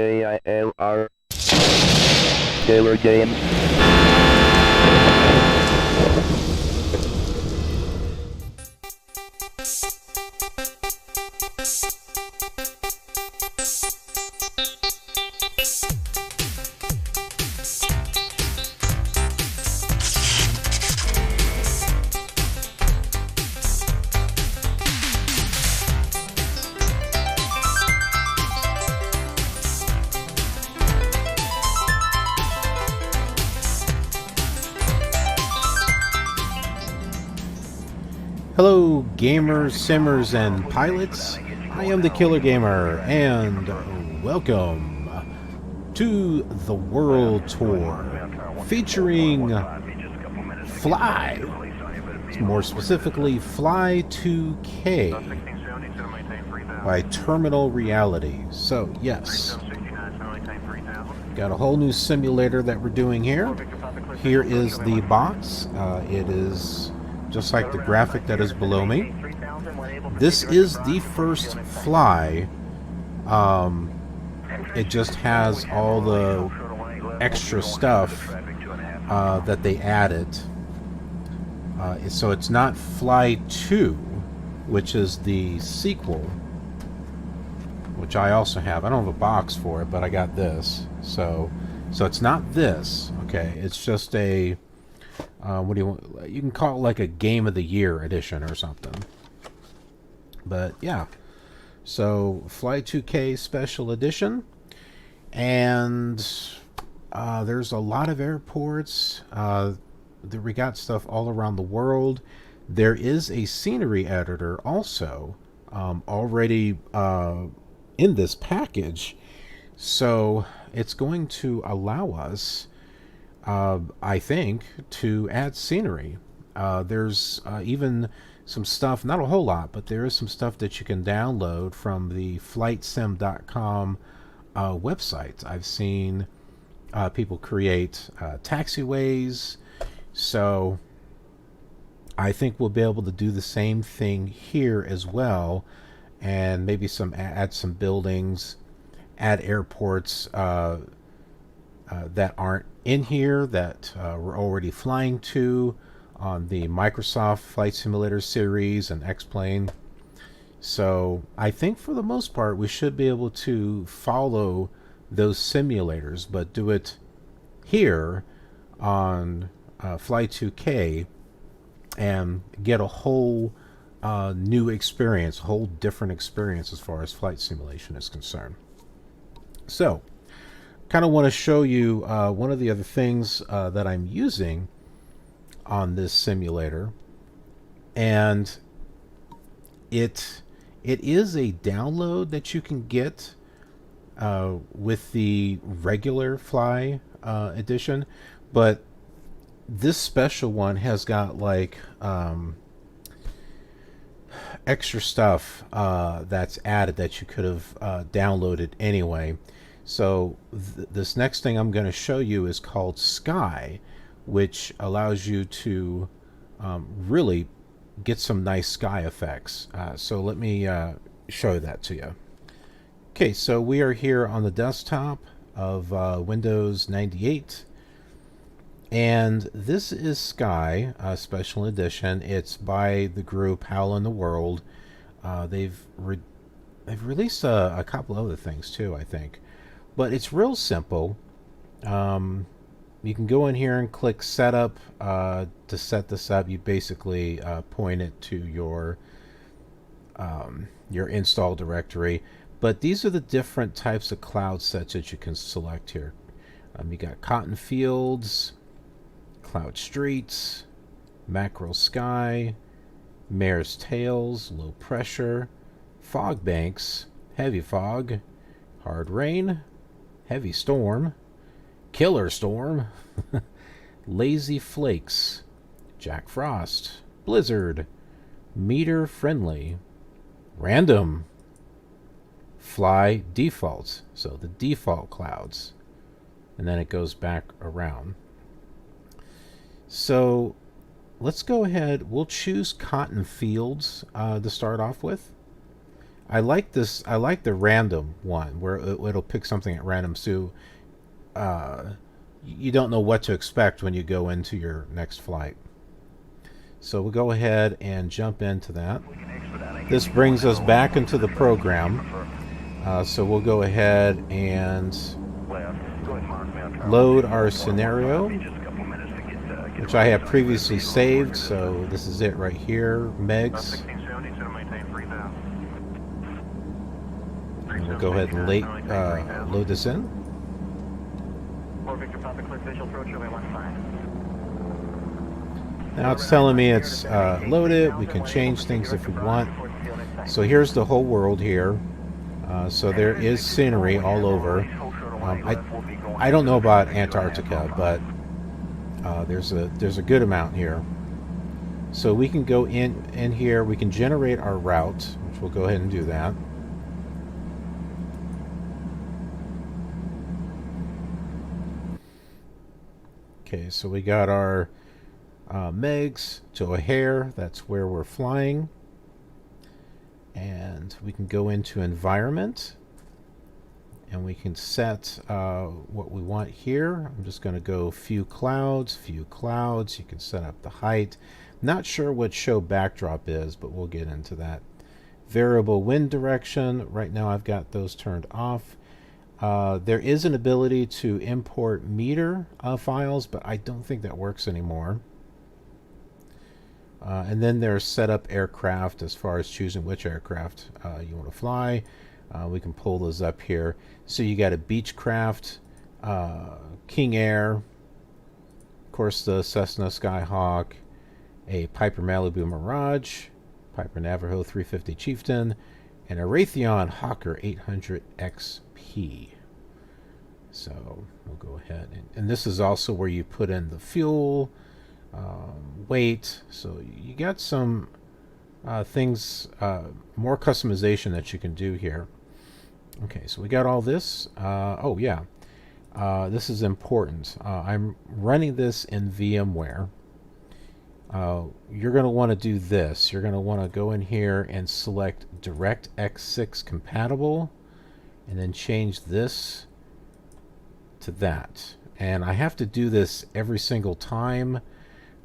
KILR Killer Game. Hello, gamers, simmers, and pilots. I am the Killer Gamer, and welcome to the World Tour featuring Fly, more specifically Fly 2K by Terminal Reality. So, yes, got a whole new simulator that we're doing here. Here is the box. It is just like the graphic that is below me. This is the first Fly. It just has all the extra stuff that they added. So it's not Fly 2, which is the sequel, which I also have. I don't have a box for it, but I got this. So it's not this. Okay, it's just a what do you want? You can call it like a Game of the Year edition or something. But yeah, so Fly 2K Special Edition, and there's a lot of airports. We got stuff all around the world. There is a scenery editor also already in this package, so it's going to allow us, I think, to add scenery. There's even some stuff, not a whole lot, but there is some stuff that you can download from the flightsim.com website. I've seen people create taxiways, so I think we'll be able to do the same thing here as well, and maybe add some buildings, add airports that aren't in here that we're already flying to on the Microsoft Flight Simulator series and X-Plane. So I think for the most part we should be able to follow those simulators, but do it here on Fly 2K and get a whole new experience, a whole different experience as far as flight simulation is concerned. So kind of want to show you one of the other things that I'm using on this simulator, and it is a download that you can get with the regular Fly edition, but this special one has got like extra stuff that's added that you could have downloaded anyway. So this next thing I'm going to show you is called Sky, which allows you to really get some nice sky effects. So let me show that to you. Okay, so we are here on the desktop of Windows 98, and this is Sky Special Edition. It's by the group Howl in the World. They've released a couple other things too, I think. But it's real simple. You can go in here and click Setup to set this up. You basically point it to your install directory. But these are the different types of cloud sets that you can select here. You got cotton fields, cloud streets, mackerel sky, mare's tails, low pressure, fog banks, heavy fog, hard rain, heavy storm, killer storm, lazy flakes, Jack Frost, blizzard, meter friendly, random, fly defaults, so the default clouds, and then it goes back around. So let's go ahead, we'll choose cotton fields to start off with. I like this. I like the random one where it'll pick something at random, so you don't know what to expect when you go into your next flight. So we'll go ahead and jump into that. This brings us back into the program. So we'll go ahead and load our scenario, which I have previously saved. So this is it right here, Meigs. And we'll go ahead and load this in. Now it's telling me it's loaded. We can change things if we want. So here's the whole world here. So there is scenery all over. I don't know about Antarctica, but there's a good amount here. So we can go in here. We can generate our route, which we'll go ahead and do that. Okay, so we got our Meigs to O'Hare. That's where we're flying. And we can go into environment. And we can set what we want here. I'm just going to go few clouds. You can set up the height. Not sure what show backdrop is, but we'll get into that. Variable wind direction. Right now I've got those turned off. There is an ability to import meter files, but I don't think that works anymore. And then there's setup aircraft as far as choosing which aircraft you want to fly. We can pull those up here. So you got a Beechcraft, King Air, of course the Cessna Skyhawk, a Piper Malibu Mirage, Piper Navajo 350 Chieftain, and a Raytheon Hawker 800 XP. So we'll go ahead. And this is also where you put in the fuel, weight. So you got some things, more customization that you can do here. Okay, so we got all this. Oh yeah, this is important. I'm running this in VMware. You're going to want to do this. You're going to want to go in here and select DirectX 6 compatible, and then change this to that. And I have to do this every single time.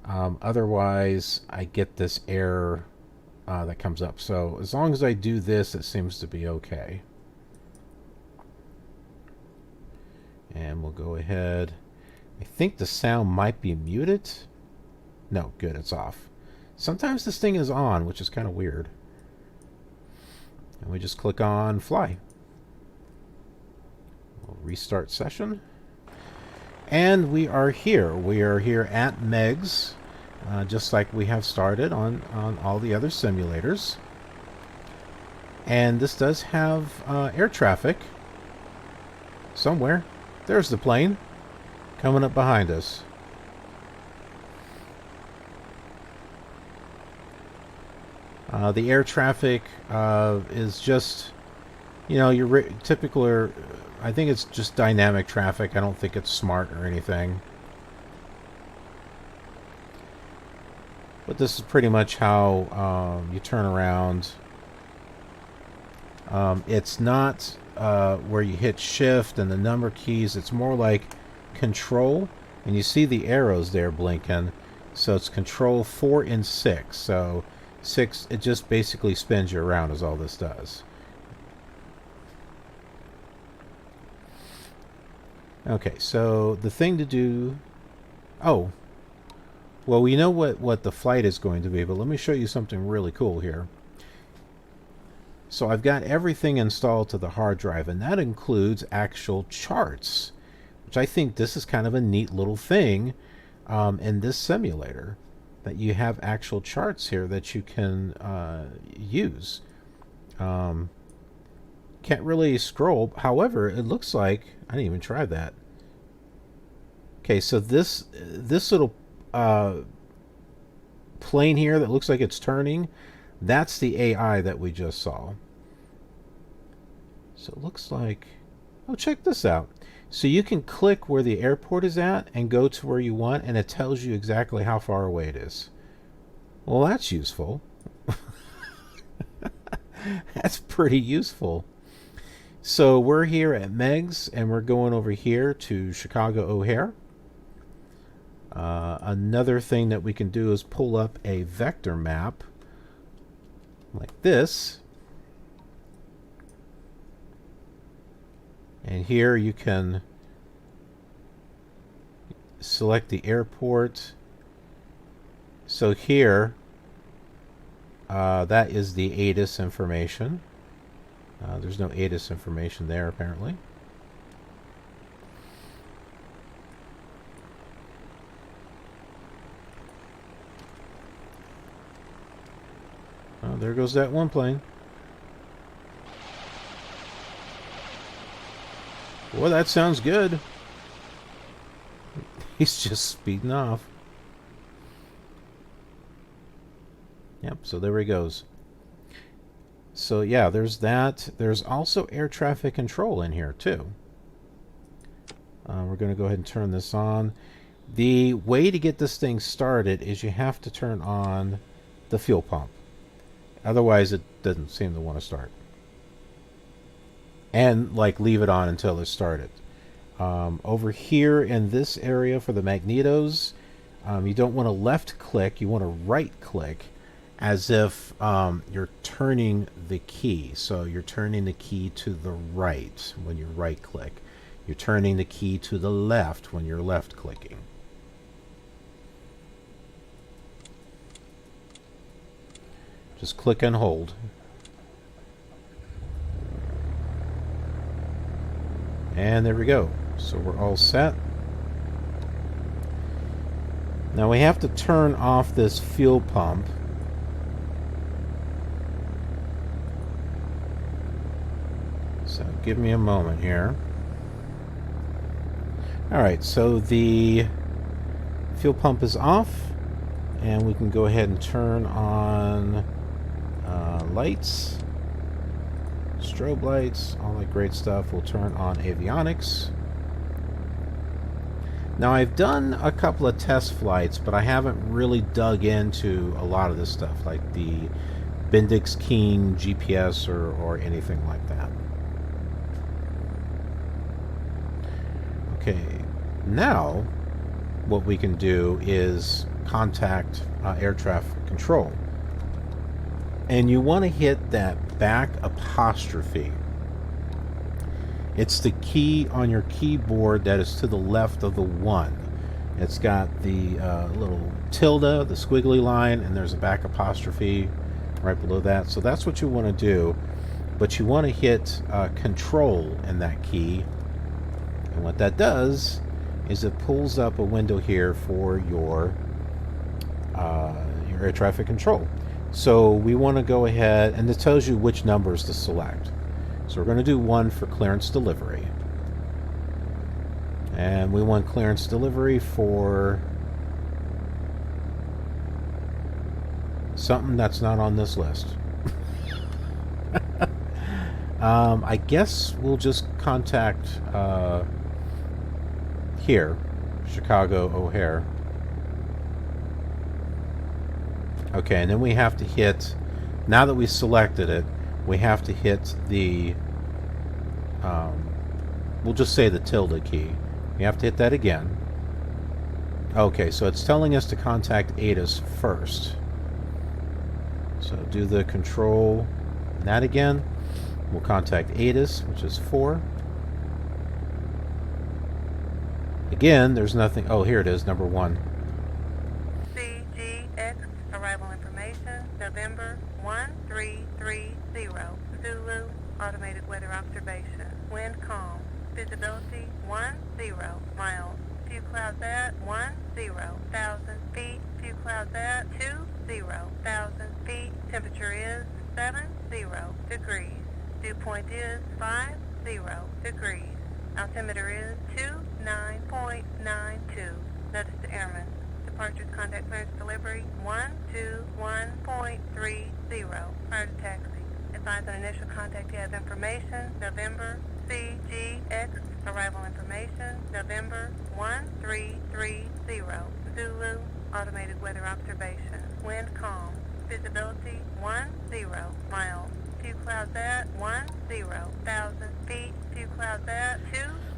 Otherwise, I get this error that comes up. So as long as I do this, it seems to be okay. And we'll go ahead. I think the sound might be muted. No, good, it's off. Sometimes this thing is on, which is kind of weird. And we just click on fly. We'll restart session. And we are here. We are here at Meigs, just like we have started on all the other simulators. And this does have air traffic somewhere. There's the plane coming up behind us. The air traffic is just, you know, your typical, I think it's just dynamic traffic. I don't think it's smart or anything. But this is pretty much how you turn around. It's not where you hit shift and the number keys. It's more like control, and you see the arrows there blinking. So it's control 4 and 6. So 6, it just basically spins you around is all this does. Okay, so the thing to do... Oh, well, we know what the flight is going to be, but let me show you something really cool here. So I've got everything installed to the hard drive, and that includes actual charts, which I think this is kind of a neat little thing in this simulator, that you have actual charts here that you can use. Can't really scroll. However, it looks like I didn't even try that. Okay, so this little plane here that looks like it's turning, that's the AI that we just saw. So it looks like, oh, check this out. So you can click where the airport is at and go to where you want, and it tells you exactly how far away it is. Well, that's useful. That's pretty useful. So we're here at Meigs, and we're going over here to Chicago O'Hare. Another thing that we can do is pull up a vector map like this. And here you can select the airport. So here, that is the ATIS information. There's no ATIS information there, apparently. Oh, there goes that one plane. Well, that sounds good. He's just speeding off. Yep, so there he goes. So yeah, there's that. There's also air traffic control in here too. We're going to go ahead and turn this on. The way to get this thing started is you have to turn on the fuel pump. Otherwise, it doesn't seem to want to start. And like leave it on until it's started. Over here in this area for the magnetos, you don't want to left click, you want to right click as if you're turning the key. So you're turning the key to the right when you right click. You're turning the key to the left when you're left clicking. Just click and hold. And there we go. So we're all set. Now we have to turn off this fuel pump. So give me a moment here. Alright, so the fuel pump is off. And we can go ahead and turn on lights. Strobe lights, all that great stuff. We'll turn on avionics. Now I've done a couple of test flights, but I haven't really dug into a lot of this stuff, like the Bendix King GPS or anything like that. Okay, now what we can do is contact air traffic control. And you want to hit that back apostrophe. It's the key on your keyboard that is to the left of the 1. It's got the little tilde, the squiggly line, and there's a back apostrophe right below that. So that's what you want to do. But you want to hit control in that key. And what that does is it pulls up a window here for your air traffic control. So we want to go ahead, and it tells you which numbers to select. So we're going to do 1 for clearance delivery. And we want clearance delivery for something that's not on this list. I guess we'll just contact here, Chicago O'Hare. Okay, and then we have to hit, now that we selected it, we have to hit the, we'll just say the tilde key. We have to hit that again. Okay, so it's telling us to contact ATIS first. So do the control, and that again. We'll contact ATIS, which is 4. Again, there's nothing, oh, here it is, number 1. KCGX, arrival information, November 1330, Zulu, automated weather observation, wind calm, visibility 10 miles, few clouds at 10,000 feet, few clouds at 20,000 feet, temperature is 70 degrees, dew point is 50 degrees, altimeter is 29.92, notice to airmen. Departures, contact clearance delivery 121.30. Prior to taxi. Advise on initial contact as information. November CGX. Arrival information. November 1330. Zulu. Automated weather observation. Wind calm. Visibility 10 miles. 2 clouds at 10,000 feet, 2 clouds at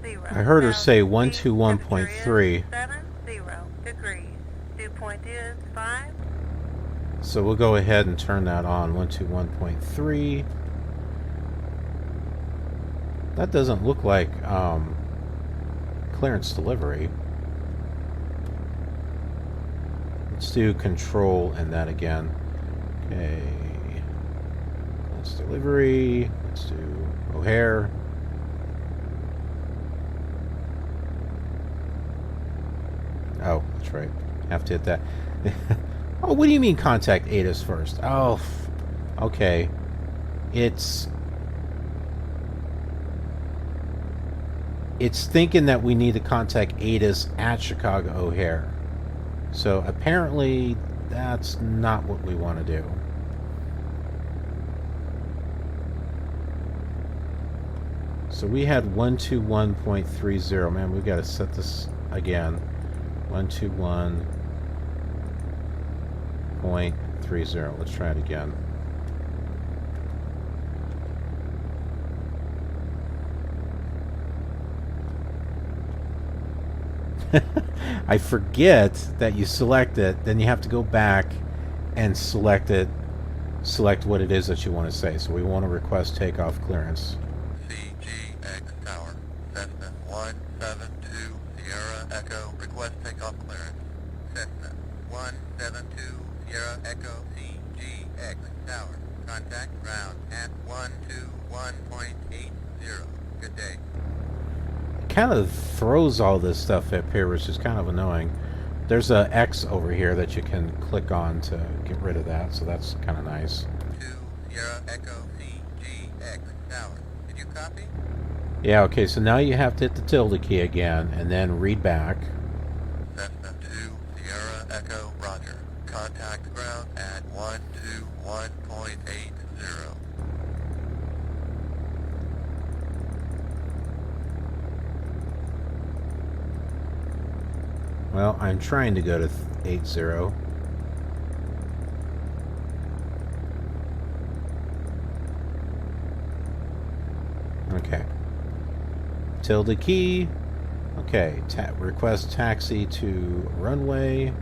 20. I heard her say 121.3. 121.3. 70 degrees. Dew point is 5. So we'll go ahead and turn that on. 121.3. That doesn't look like clearance delivery. Let's do control and that again. Okay. Clearance delivery. Let's do O'Hare. Oh, that's right. Have to hit that. Oh, what do you mean contact ATIS first? Oh, okay. It's thinking that we need to contact ATIS at Chicago O'Hare. So apparently that's not what we want to do. So we had 121.30. Man, we've got to set this again. 121.30. Let's try it again. I forget that you select it, then you have to go back and select what it is that you want to say. So we want to request takeoff clearance. KCGX Tower, Cessna 172 Sierra Echo, request takeoff clearance. Cessna 172 Sierra Echo, CGX Tower, contact ground at 121.80. Good day. Kind of throws all this stuff up here, which is kind of annoying. There's a X over here that you can click on to get rid of that, so that's kind of nice. 2 Sierra Echo CGX Tower. Did you copy? Yeah, okay, so now you have to hit the tilde key again and then read back. Cessna 2 Sierra Echo, roger. Contact ground at 121.80. Well, I'm trying to go to 80. Okay. Tilde key. Okay. Request taxi to runway.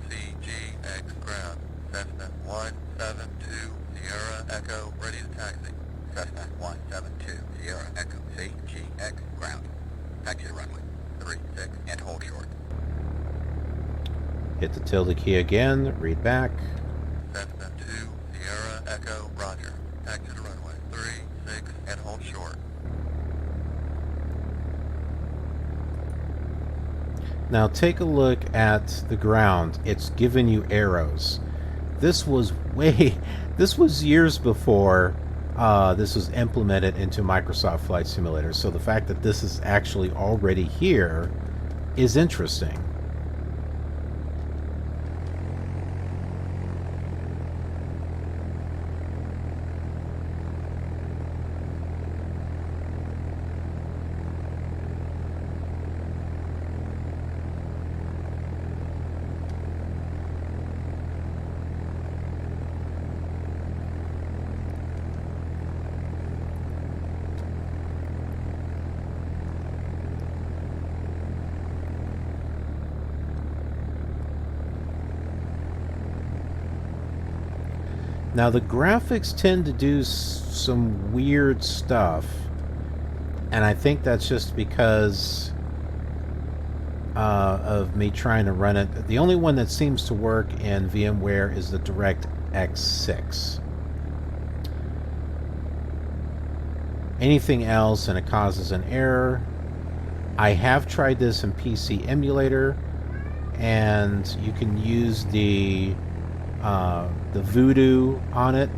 CGX ground. Cessna 172 Sierra Echo, ready to taxi. Cessna 172 Sierra Echo, CGX ground. Taxi to runway 36 and hold short. Hit the tilde key again. Read back. Cessna 2 Sierra Echo, roger. Taxi to runway 36 and hold short. Now take a look at the ground. It's giving you arrows. This was years before this was implemented into Microsoft Flight Simulator. So the fact that this is actually already here is interesting. Now the graphics tend to do some weird stuff, and I think that's just because of me trying to run it. The only one that seems to work in VMware is the DirectX 6. Anything else and it causes an error. I have tried this in PC Emulator, and you can use the Voodoo on it,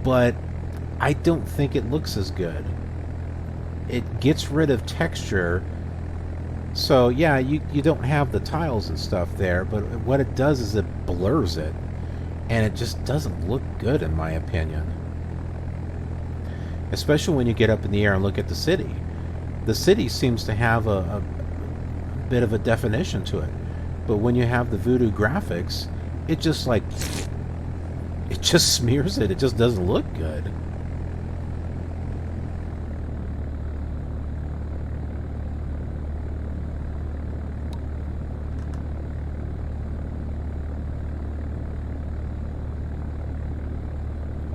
but I don't think it looks as good. It gets rid of texture, so yeah, you don't have the tiles and stuff there, but what it does is it blurs it, and it just doesn't look good in my opinion. Especially when you get up in the air and look at the city. The city seems to have a bit of a definition to it, but when you have the Voodoo graphics, it just like it just smears it. It just doesn't look good.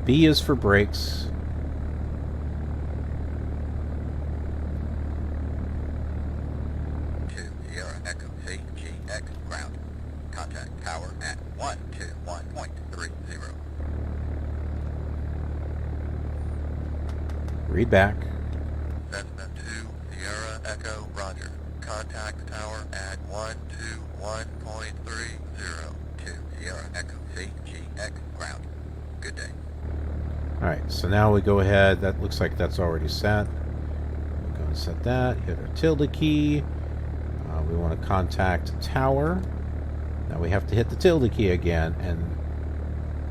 B is for brakes. Sierra Echo KCGX ground. Contact tower at 121.30. Read back. Cessna 2 Sierra Echo Roger. Contact tower at 121.30. 2 Sierra Echo KCGX ground. Good day. Alright, so now we go ahead. That looks like that's already set. We'll go and set that. Hit our tilde key. We want to contact tower. Now we have to hit the tilde key again and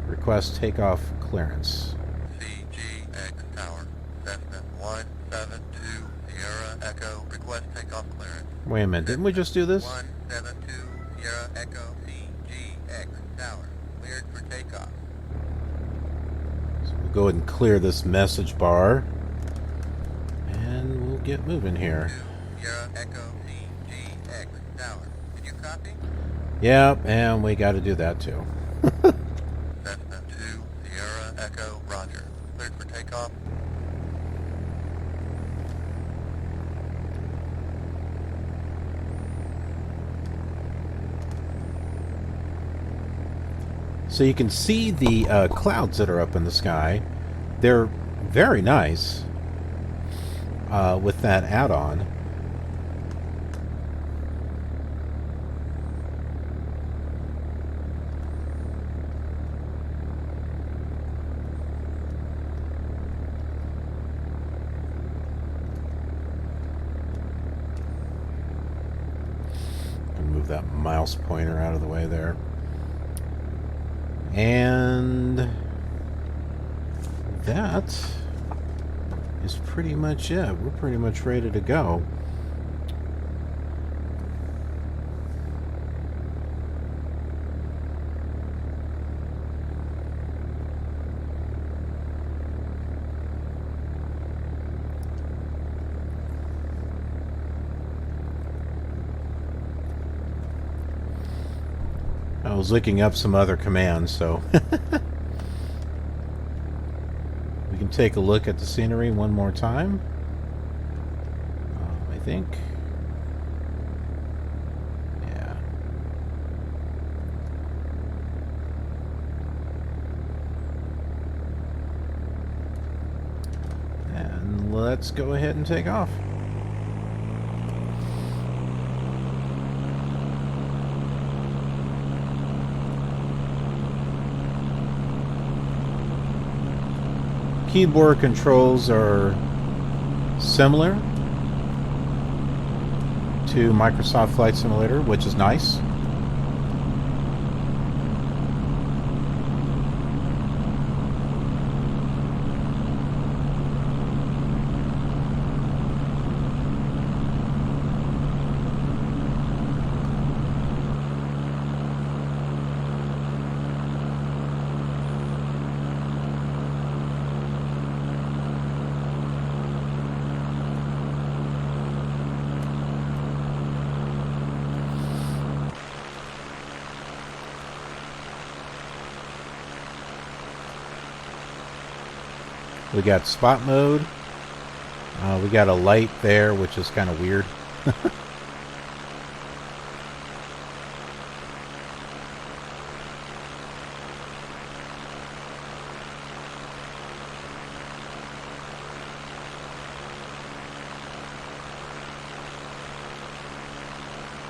request takeoff clearance. KCGX tower. Cessna 172 Sierra Echo. Request takeoff clearance. Wait a minute, didn't we just do this? 172 Sierra Echo KCGX tower. Cleared for takeoff. So we'll go ahead and clear this message bar. And we'll get moving here. 2 Sierra Echo KCGX tower. Can you copy? Yep, and we got to do that too. Cessna 2 Sierra Echo Roger. Cleared for takeoff. So you can see the clouds that are up in the sky. They're very nice with that add-on. Move that mouse pointer out of the way there. And that is pretty much it. We're pretty much ready to go. I was looking up some other commands, so we can take a look at the scenery one more time. I think. Yeah. And let's go ahead and take off. Keyboard controls are similar to Microsoft Flight Simulator, which is nice. We got spot mode. We got a light there, which is kind of weird.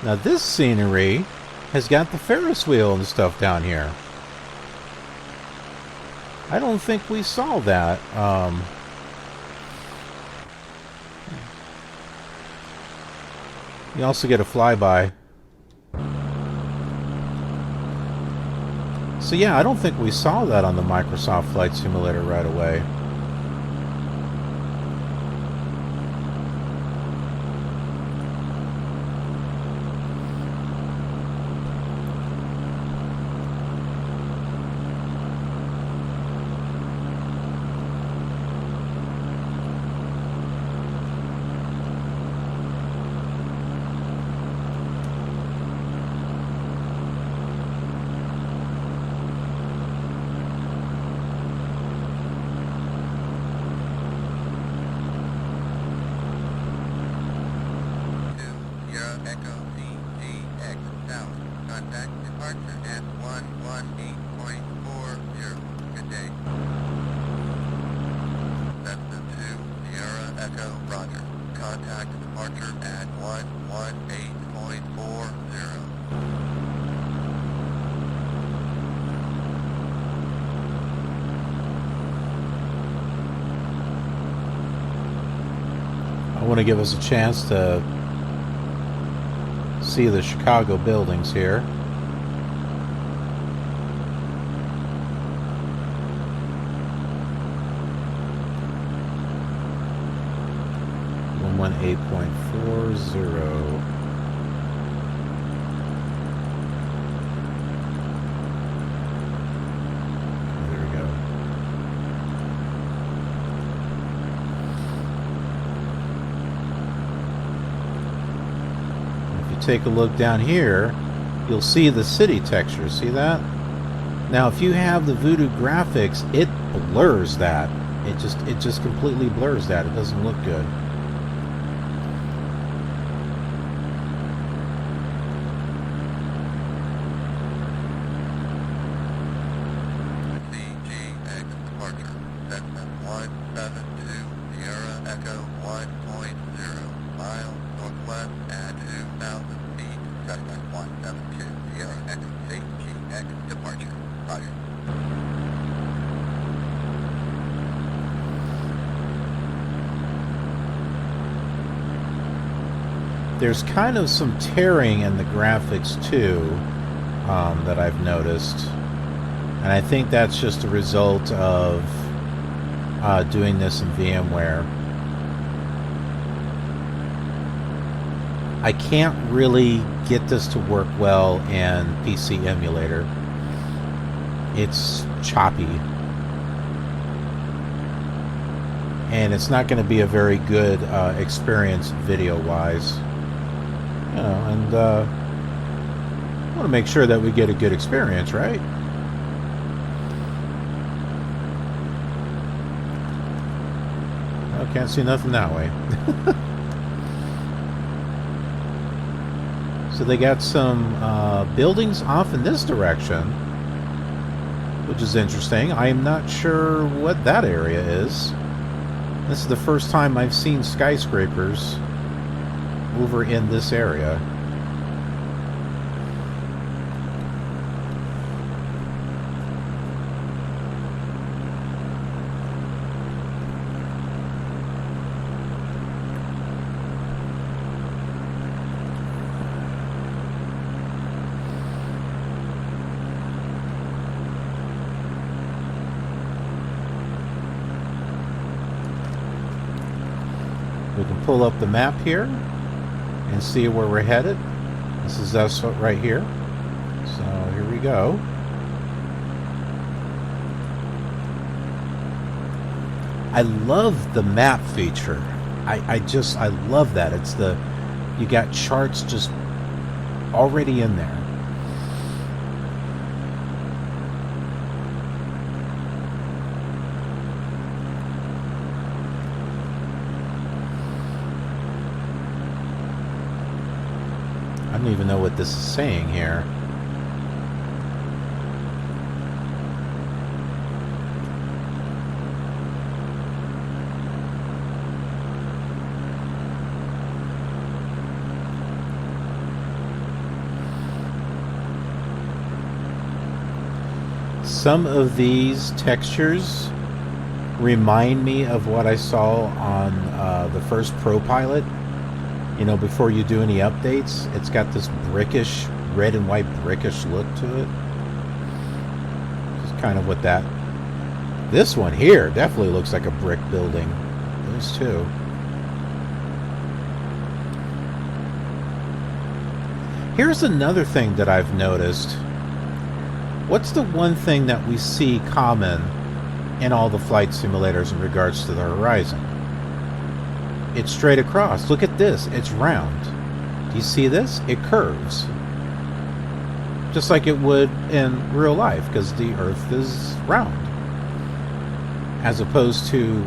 Now this scenery has got the Ferris wheel and stuff down here. I don't think we saw that. You also get a flyby. So yeah, I don't think we saw that on the Microsoft Flight Simulator right away. contact departure at 118.40. I want to give us a chance to see the Chicago buildings here. One 8.40. There we go. If you take a look down here, you'll see the city texture. See that? Now, if you have the Voodoo graphics, it blurs that. It just completely blurs that. It doesn't look good. KCGX departure. Cessna 172 Sierra Echo 1.0 miles northwest at 2,000 feet. Cessna 172 Sierra Echo KCGX departure. Roger. There's kind of some tearing in the graphics too, that I've noticed, and I think that's just a result of doing this in VMware. I can't really get this to work well in PC emulator. It's choppy, and it's not going to be a very good experience video-wise. You know, and want to make sure that we get a good experience, right? Oh, can't see nothing that way. So they got some buildings off in this direction, which is interesting. I am not sure what that area is. This is the first time I've seen skyscrapers over in this area. We can pull up the map here and see where we're headed. This is us right here. So here we go. I love the map feature. I love that. It's you got charts just already in there. I don't even know what this is saying here. Some of these textures remind me of what I saw on the first ProPilot. You know, before you do any updates, it's got this brickish, red and white brickish look to it. Just kind of what that... This one here definitely looks like a brick building. Those two. Here's another thing that I've noticed. What's the one thing that we see common in all the flight simulators in regards to the horizon? It's straight across. Look at this. It's round. Do you see this? It curves. Just like it would in real life, because the Earth is round. As opposed to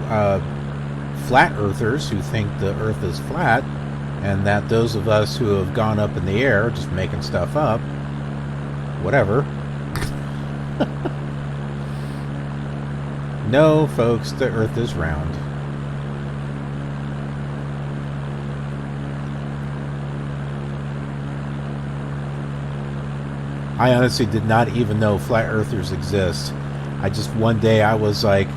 flat earthers who think the Earth is flat, and that those of us who have gone up in the air just making stuff up. Whatever. No, folks, the Earth is round. I honestly did not even know flat earthers exist. I just, one day I was like,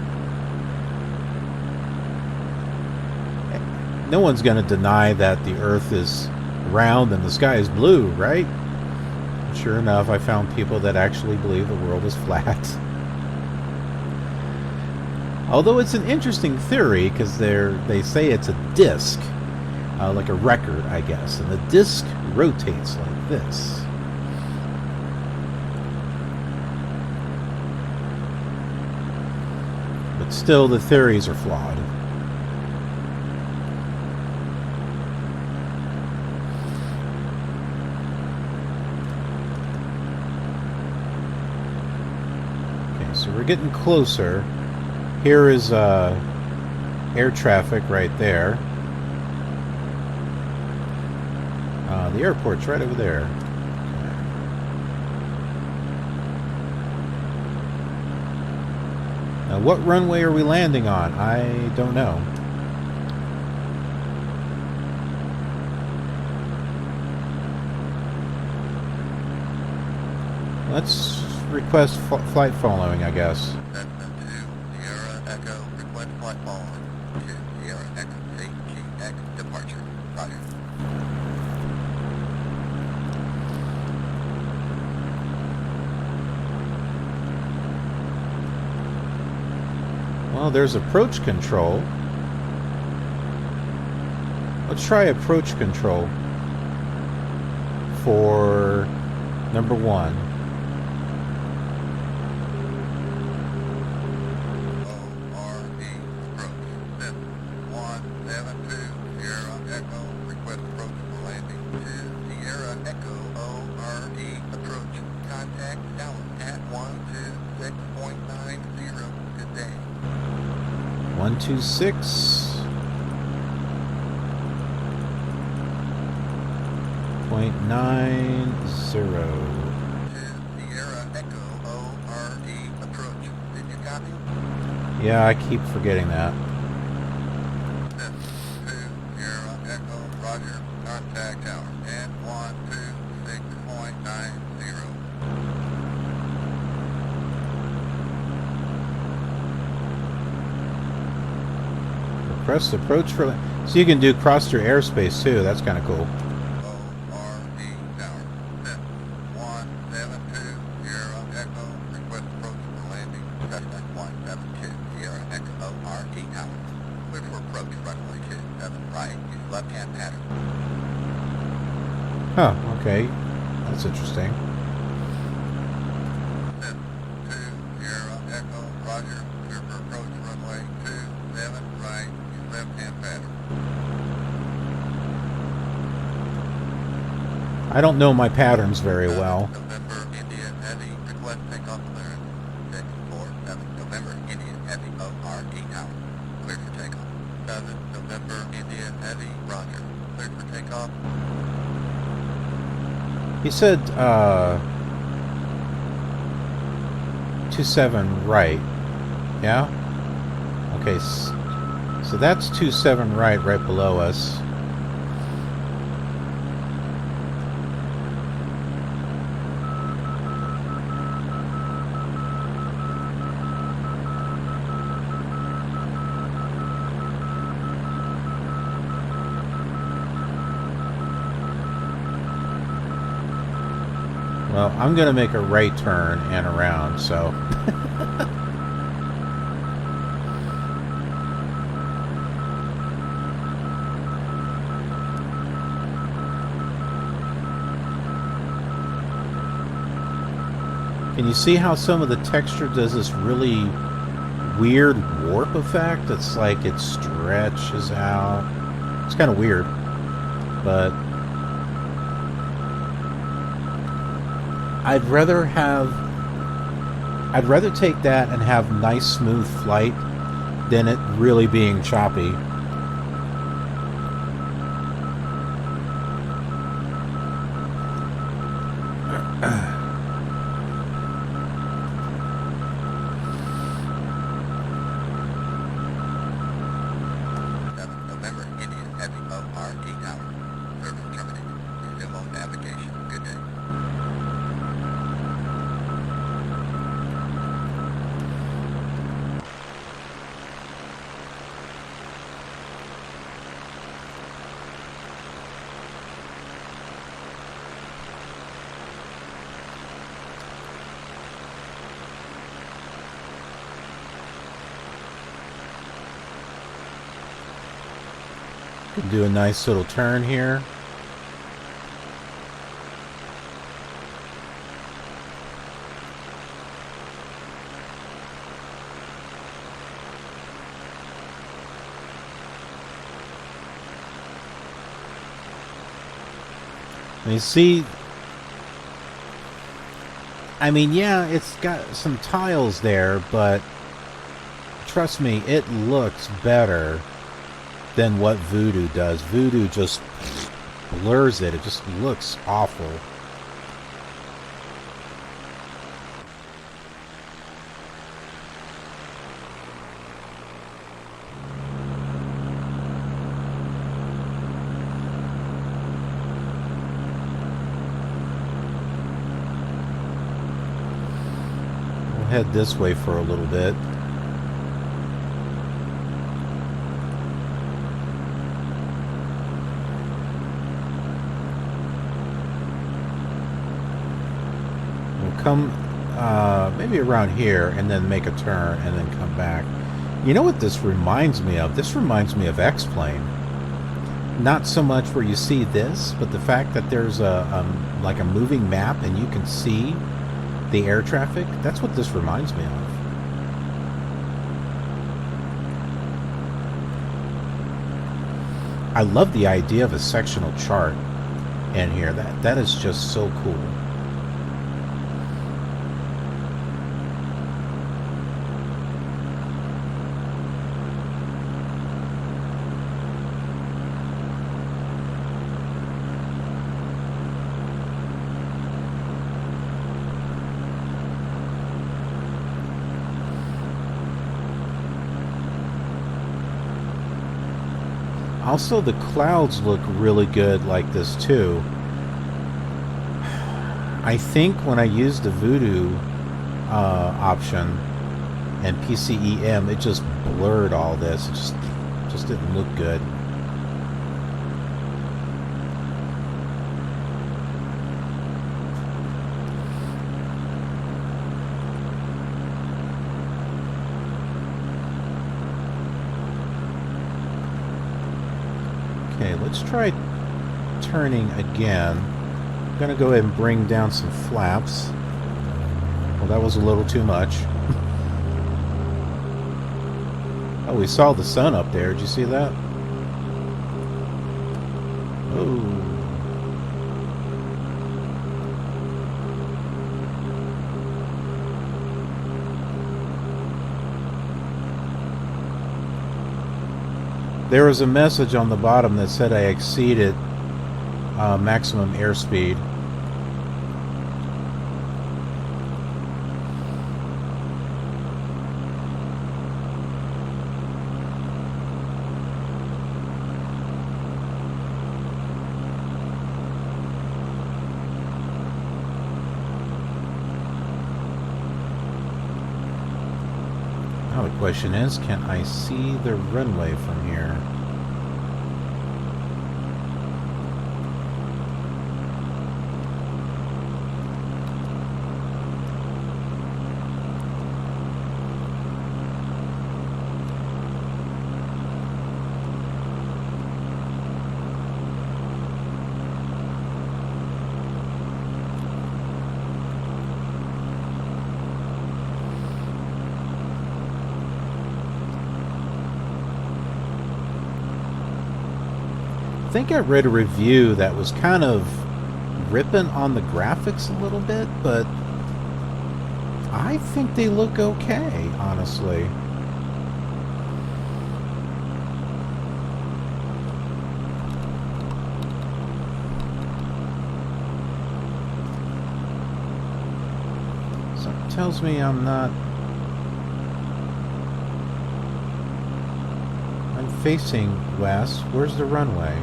no one's going to deny that the earth is round and the sky is blue, right? And sure enough, I found people that actually believe the world is flat. Although it's an interesting theory, because they say it's a disc, like a record, I guess, and the disc rotates like this. But still, the theories are flawed. Okay, so we're getting closer. Here is air traffic right there. The airport's right over there. Now, what runway are we landing on? I don't know. Let's request flight following, I guess. Sierra Echo, request flight following to Sierra Echo, KCGX, departure. Roger. Well, there's approach control. Let's try approach control for number 1. ORD, approach. 172, Sierra Echo, request approach for landing to Sierra Echo, ORD, approach. Contact tower at 126.90. Good day. 126.90. Sierra Echo, ORD, approach. Did you copy? Yeah, I keep forgetting that. 2, Sierra Echo, roger. Contact tower at 126.90. Press approach for... So you can do cross your airspace too. That's kind of cool. ORD tower, 172, Sierra Echo, request approach for landing. Cessna 172, Sierra Echo, ORD tower. Clear for approach, runway 27 right, use left-hand pattern. Huh, okay. That's interesting. 2, Sierra Echo, roger. Clear for approach, runway 27 right, use left-hand pattern. I don't know my patterns very well. November, India, Heavy, request takeoff clearance. 647, November, India, Heavy, ORD tower. Clear for takeoff. 7, November, India, Heavy, roger. Clear for takeoff. He said 27 right. Yeah? Okay, so that's 27 right below us. Well, I'm going to make a right turn and around, so... Can you see how some of the texture does this really weird warp effect? It's like it stretches out. It's kind of weird, but... I'd rather take that and have nice smooth flight than it really being choppy. November, India, Heavy, ORD tower. Service terminated. Resume on navigation. Good day. Can do a nice little turn here. And you see, I mean, yeah, it's got some tiles there, but trust me, it looks better than what Voodoo does. Voodoo just blurs it. It just looks awful. We'll head this way for a little bit. Come maybe around here and then make a turn and then come back. You know what this reminds me of? This reminds me of X-Plane. Not so much where you see this, but the fact that there's like a moving map and you can see the air traffic. That's what this reminds me of. I love the idea of a sectional chart in here. That is just so cool. Also, the clouds look really good like this too. I think when I used the Voodoo option and PCEM, it just blurred all this. It just didn't look good. Okay, let's try turning again. I'm going to go ahead and bring down some flaps. Well, that was a little too much. Oh, we saw the sun up there. Did you see that? Oh. There was a message on the bottom that said I exceeded maximum airspeed. Now the question is, can I see the runway from here? I think I read a review that was kind of ripping on the graphics a little bit, but I think they look okay, honestly. Something tells me I'm not... I'm facing west. Where's the runway?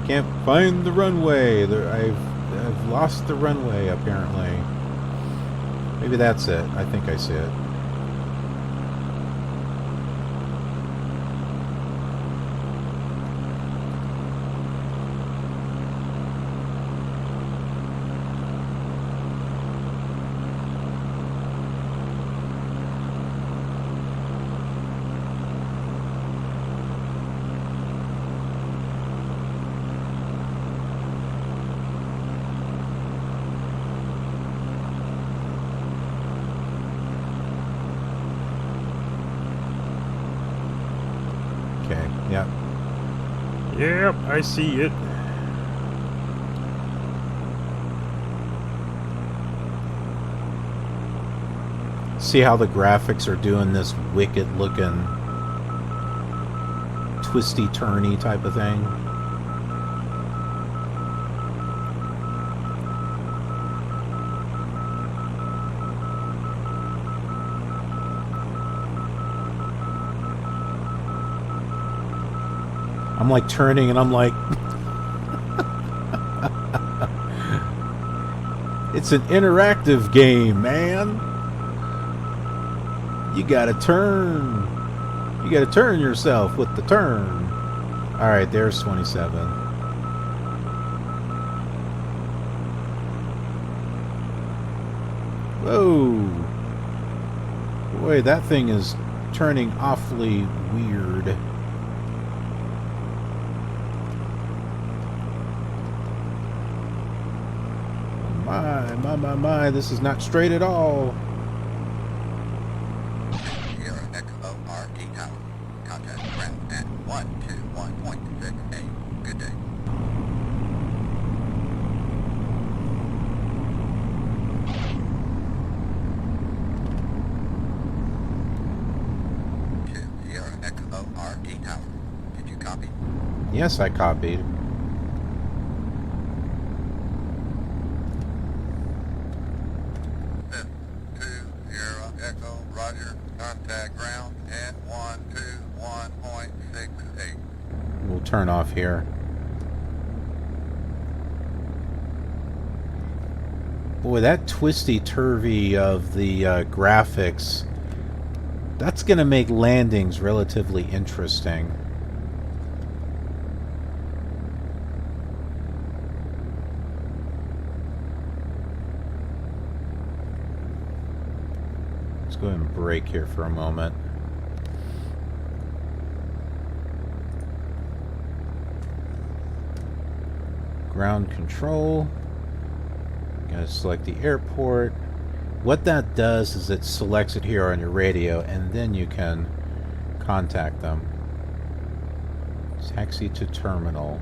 Can't find the runway. I've lost the runway, apparently. Maybe that's it. I think I see it. Yep. Yep, I see it. See how the graphics are doing this wicked looking twisty turny type of thing? I'm like turning and I'm like it's an interactive game, man. You gotta turn. You gotta turn yourself with the turn. Alright, there's 27. Whoa. Boy, that thing is turning awfully weird. My, this is not straight at all. Sierra Echo RD Tower. Contact ground at 121.68. Good day. To Sierra Echo RD Tower. Did you copy? Yes, I copied. Turn off here. Boy, that twisty-turvy of the graphics, that's going to make landings relatively interesting. Let's go ahead and break here for a moment. Ground control. Gotta select the airport. What that does is it selects it here on your radio, and then you can contact them. Taxi to terminal.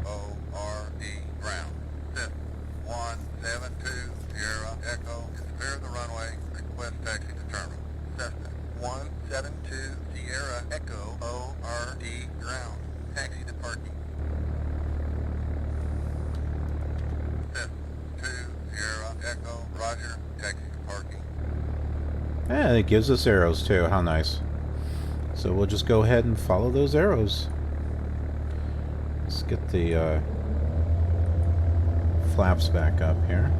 ORD ground. 172 Sierra Echo. Clear the runway. Request taxi to terminal. Cessna 172 Sierra Echo. ORD ground. Taxi to parking. Echo, Roger, taxi to parking. Yeah, it gives us arrows too. How nice. So we'll just go ahead and follow those arrows. Let's get the flaps back up here.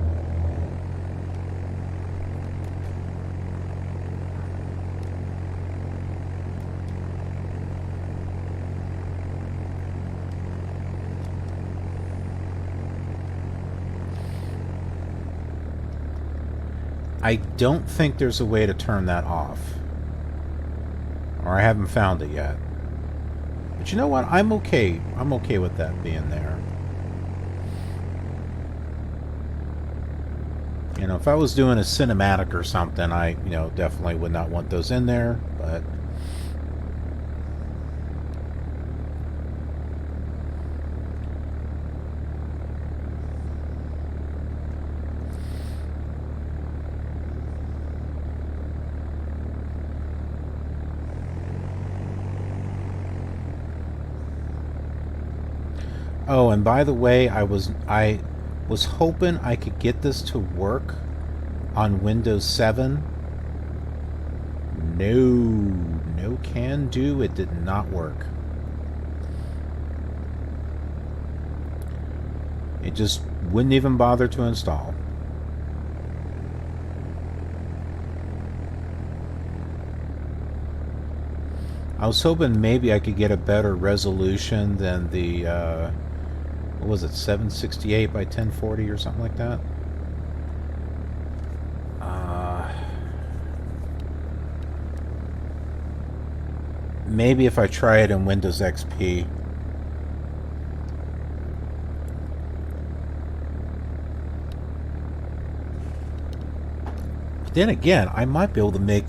I don't think there's a way to turn that off. Or I haven't found it yet. But you know what? I'm okay. I'm okay with that being there. You know, if I was doing a cinematic or something, I, you know, definitely would not want those in there, but... Oh, and by the way, I was hoping I could get this to work on Windows 7. No can do. It did not work. It just wouldn't even bother to install. I was hoping maybe I could get a better resolution than the what was it, 768 by 1040 or something like that? Maybe if I try it in Windows XP. But then again, I might be able to make...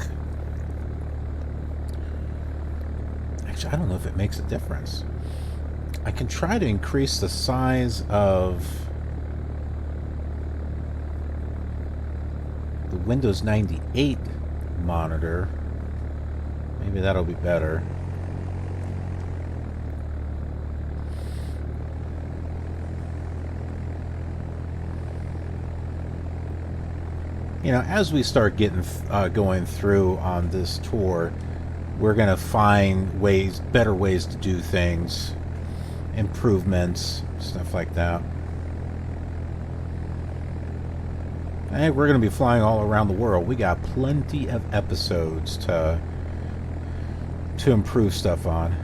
Actually, I don't know if it makes a difference. I can try to increase the size of the Windows 98 monitor. Maybe that'll be better. You know, as we start getting going through on this tour, we're going to find ways, better ways to do things, improvements, stuff like that. Hey, we're going to be flying all around the world. We got plenty of episodes to improve stuff on.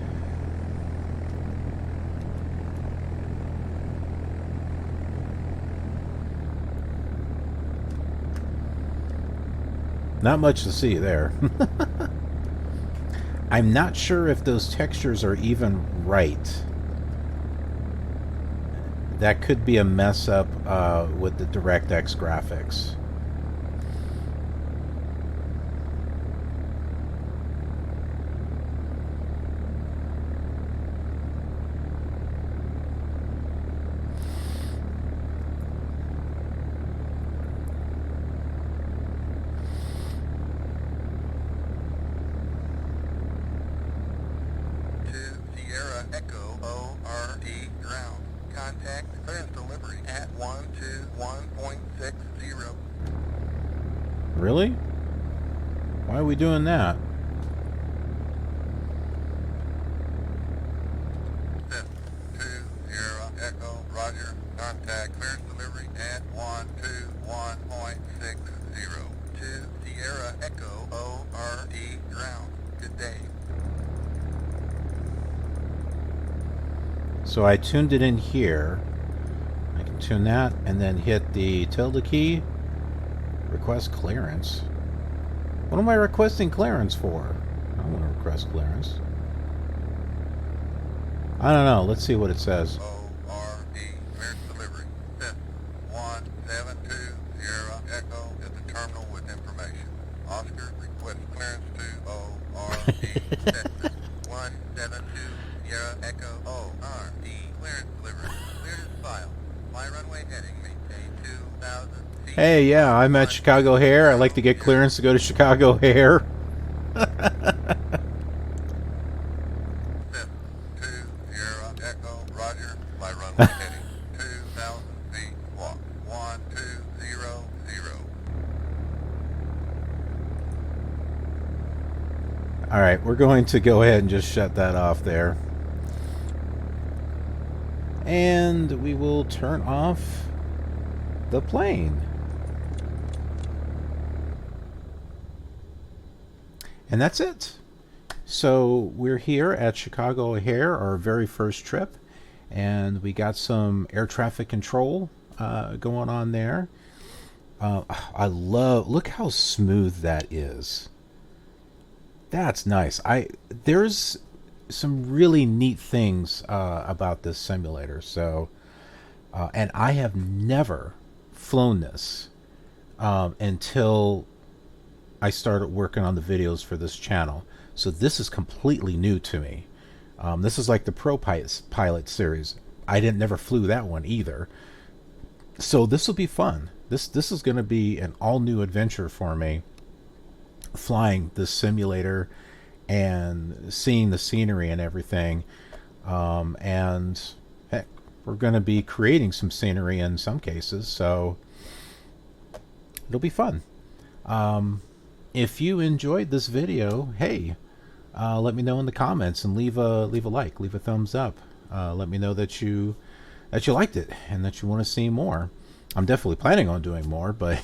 Not much to see there. I'm not sure if those textures are even right. That could be a mess up with the DirectX graphics. Echo ORD ground. Contact clearance delivery at 121.60. Really? Why are we doing that? Set 20 Echo Roger. Contact clearance delivery at 121.60. To Sierra Echo ORD ground. Good day. So I tuned it in here. I can tune that and then hit the tilde key. Request clearance. What am I requesting clearance for? I don't want to request clearance. I don't know. Let's see what it says. ORD clearance delivery. Set 172 Sierra Echo at the terminal with information. Oscar request clearance to ORD. Set 172 Sierra Echo ORD clearance delivery. Clearance file. My runway heading maintain 2,000 feet. Hey, yeah, I'm at Chicago Hair. I'd like to get clearance to go to Chicago Hair. Set 2 Sierra Echo Roger. My runway heading 2,000 feet. Walk 1200. Alright, we're going to go ahead and just shut that off there. And we will turn off the plane. And that's it. So we're here at Chicago O'Hare, our very first trip. And we got some air traffic control going on there. I love, look how smooth that is. That's nice. There's some really neat things about this simulator. So, and I have never flown this until I started working on the videos for this channel. So this is completely new to me. This is like the Pro Pilot series. I never flew that one either. So this will be fun. This is going to be an all new adventure for me. Flying this simulator and seeing the scenery and everything, and heck, we're going to be creating some scenery in some cases, so it'll be fun. If you enjoyed this video, hey, let me know in the comments and leave a like, leave a thumbs up. Let me know that you liked it and that you want to see more. I'm definitely planning on doing more, but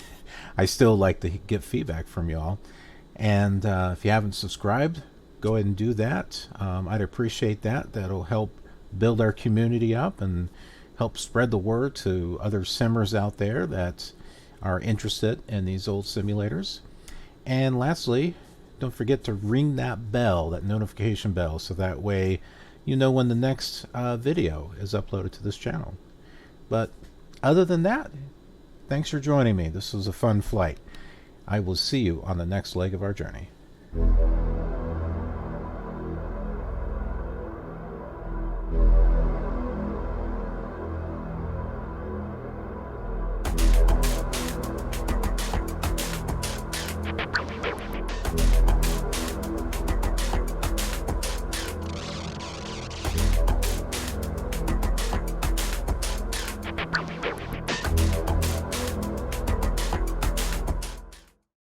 I still like to get feedback from y'all. And if you haven't subscribed, go ahead and do that. I'd appreciate that. That'll help build our community up and help spread the word to other simmers out there that are interested in these old simulators. And lastly, don't forget to ring that bell, that notification bell, so that way you know when the next video is uploaded to this channel. But other than that, thanks for joining me. This was a fun flight. I will see you on the next leg of our journey.